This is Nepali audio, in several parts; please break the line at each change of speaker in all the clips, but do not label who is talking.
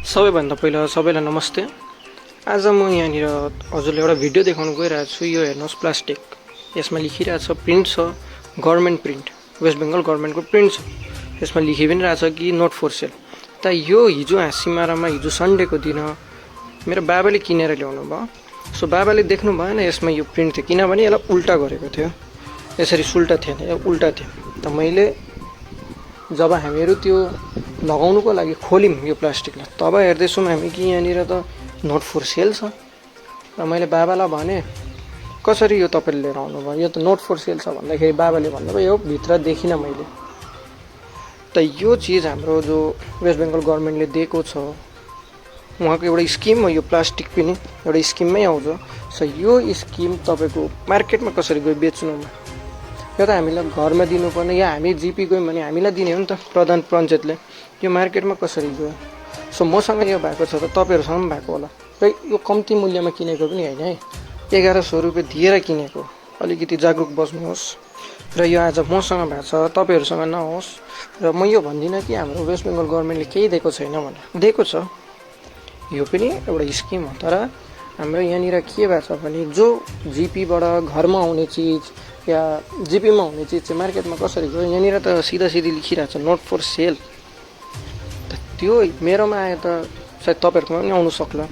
सबैभन्दा पहिला सबैलाई नमस्ते। आज म यहाँनिर हजुरलाई एउटा भिडियो देखाउन गइरहेको छु। यो हेर्नुहोस् प्लास्टिक, यसमा लेखिरहेको छ प्रिन्ट छ, गभर्नमेन्ट प्रिन्ट, वेस्ट बेङ्गल गभर्नमेन्टको प्रिन्ट छ। यसमा लेखि पनि रहेछ कि नोट फर सेल। त यो हिजो हाँसीमारामा हिजो सन्डेको दिन मेरो बाबाले किनेर ल्याउनु भयो। सो बाबाले देख्नु भएन यसमा यो प्रिन्ट थियो, किनभने यसलाई उल्टा गरेको थियो। यसरी सुल्टा थिएन, यो उल्टा थियो। त मैले जब हामीहरू त्यो लगाउनुको लागि खोल्यौँ यो प्लास्टिकलाई, तब हेर्दैछौँ हामी कि यहाँनिर त नोट फर सेल छ। र मैले बाबालाई भने कसरी यो तपाईँले लिएर आउनुभयो, यो त नोट फर सेल छ भन्दाखेरि बाबाले भन्नुभयो यो भित्र देखिनँ मैले। त यो चिज हाम्रो जो वेस्ट बेङ्गल गभर्नमेन्टले दिएको छ, उहाँको एउटा स्किम हो। यो प्लास्टिक पनि एउटा स्किममै आउँछ। सो यो स्किम तपाईँको मार्केटमा कसरी गयो बेच्नुमा, यो त हामीलाई घरमा दिनुपर्ने, या हामी जिपी गयौँ भने हामीलाई दिने हो नि त प्रधान पञ्चायतले। यो मार्केटमा कसरी गयो। सो मसँग यो भएको छ त तपाईँहरूसँग पनि भएको होला। र यो कम्ती मूल्यमा किनेको पनि होइन है, 1100 रुपियाँ दिएर किनेको। अलिकति जागरुक बस्नुहोस्। र यो आज मसँग भएको छ, तपाईँहरूसँग नहोस्। र म यो भन्दिनँ कि हाम्रो वेस्ट बेङ्गल गभर्नमेन्टले केही दिएको छैन भनेर, दिएको छ। यो पनि एउटा स्किम हो। तर हाम्रो यहाँनिर के भएको छ भने जो जिपीबाट घरमा आउने चिज या जिपीमा हुने चिज चाहिँ मार्केटमा कसरी गयो, यहाँनिर त सिधा सिधी लेखिरहेको छ नोट फर सेल। त त्यो मेरोमा आयो त सायद तपाईँहरूकोमा पनि आउनु सक्ला।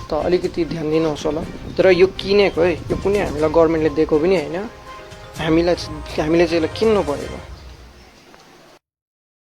त अलिकति ध्यान दिनुहोस् होला। तर यो किनेको है, यो कुनै हामीलाई गभर्नमेन्टले दिएको पनि होइन, हामीले चाहिँ यसलाई किन्नु परेको।